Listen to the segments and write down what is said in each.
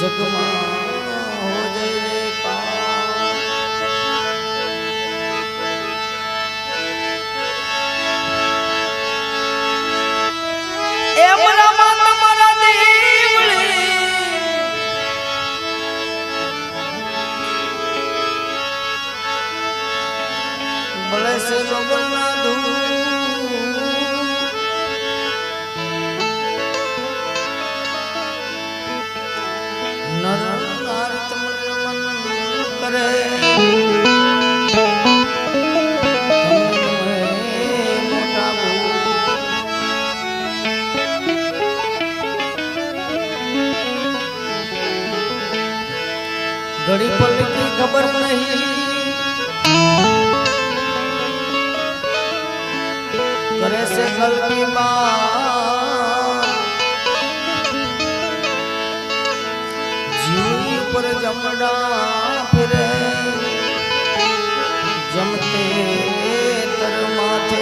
જગમાં હો જય રે એમ રમા તમારા દીવળી ભલે છે લોગના ધૂ કરે મોટા ઘડી પલ की खबर नहीं करे से कल की बात जीवी पर जमड़ा फिरे जमते तर माथे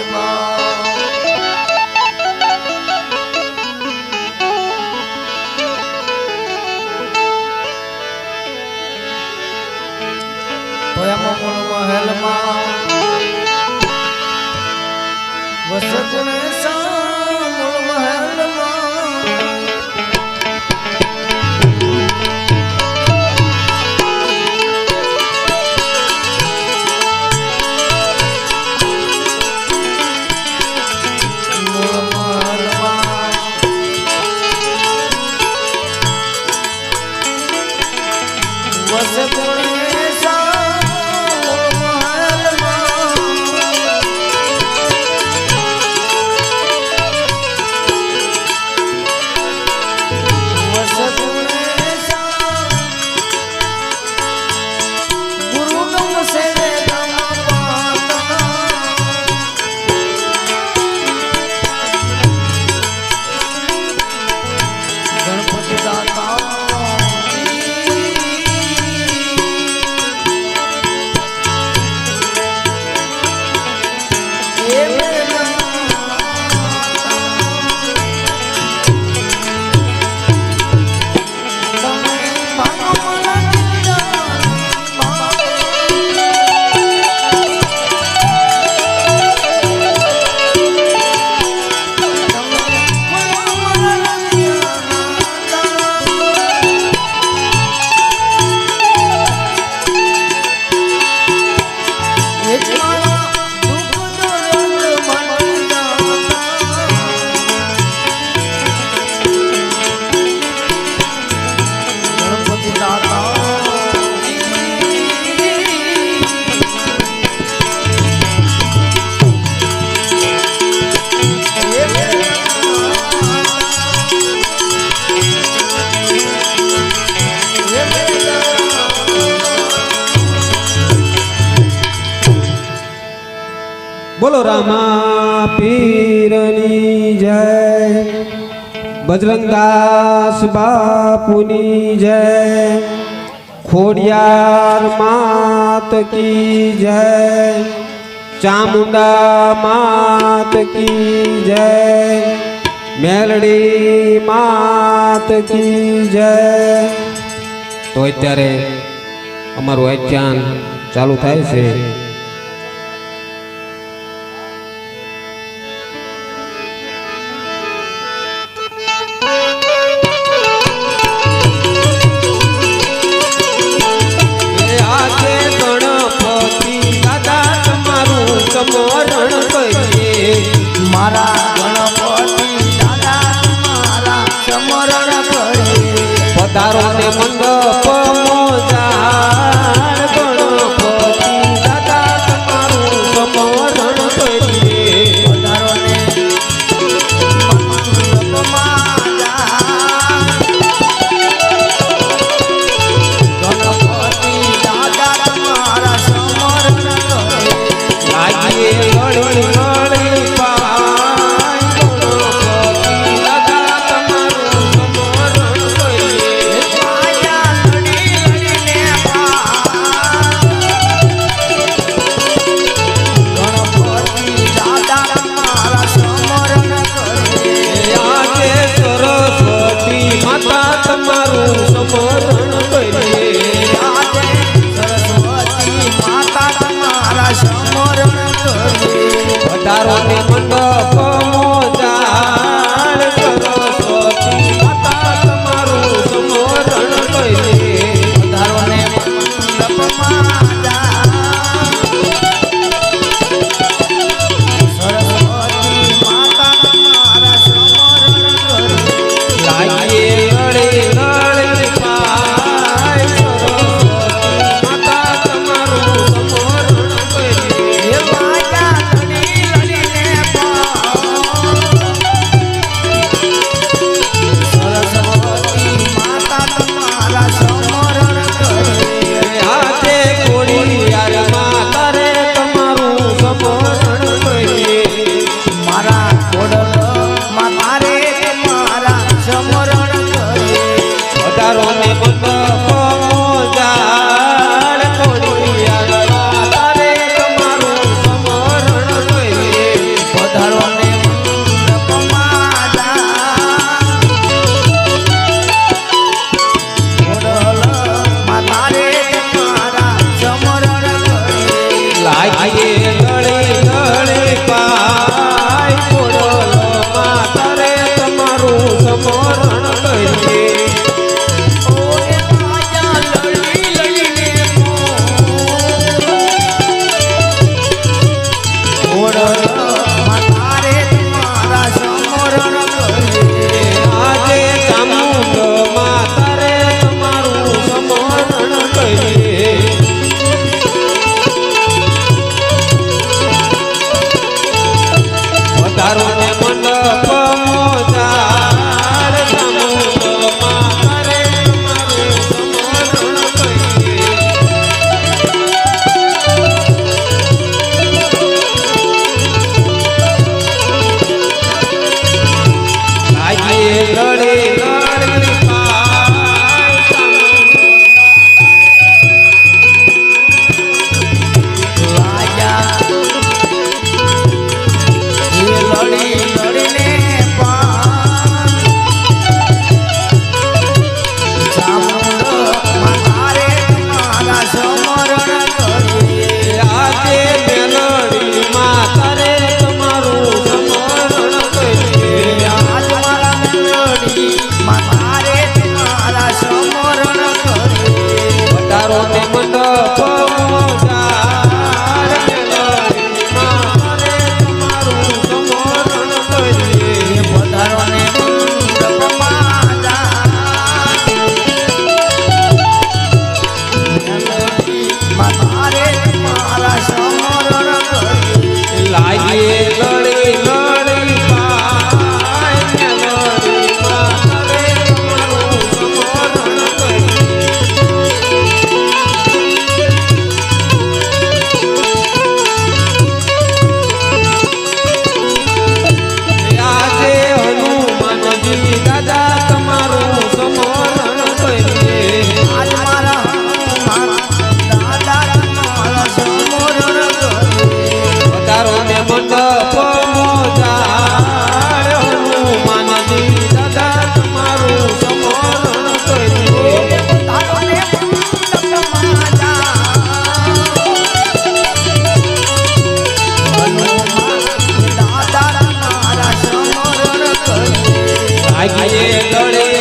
महल वस गुणे महल वस गुणे बोलो रामा पीरनी जय बजरंगदास बापुनी जय खोड़ियार मात की जय चामुंडा मात की जय मेलडी मात की जय। तो अत्यारे अमारू आख्यान चालू थाय छे। समरण करिए मारा गणपति दादा मारा समरण करिए पधारो ने मंडप मोजार गणपति दादा પધારો ને મંડપ મોજાડ ખોડિયાર માતારે તમારું સમરણ કરીએ પધારો ને મંડપમાં ખોડલ માતારે તમારા સમરણ કરીએ લાગીએ ગળે ગળે પાય ખોડલ માતારે તમારું સમરણ કરીએ ઓરે માયા લડી લડીને ખોડલ માતારે તમારા સમરણ કરીએ આજે ચામુંડ માતારે તમારું સમરણ કરીએ પધારો ને મંડપ મોજાડ ચામુંડ માતારે તમારું સમરણ કરીએ લાગીએ લડે લડે પાય લાયા એ લડી લડીને ચામુંડ માતારે તમારા સમરણ કરીએ આજે મેલડી માતારે તમારું સમરણ કરીએ આજ મારા મેલડી માતારે તમારા સમરણ કરીએ પધારો ને મંડપ મોજાડ મેલડી માતારે તમારું સમરણ કરીએ પધારો ને મંડપમાં માતારે તમારા સમરણ કરીએ લાગીએ લડે લડે પાય મેલડી માતારે તમારું સમરણ કરીએ આજે હનુમાનજી દાદા તમારું સમરણ કરીએ આજ મારા હનુમાન દાદા તમારા સમરણ કરીએ પધારો ને મંડપ મોજાડ હનુમાનજી દાદા તમારું સમરણ કરીએ પધારો ને મંડપમાં હનુમાન દાદા તમારા સમરણ કરીએ લાગીએ ગળે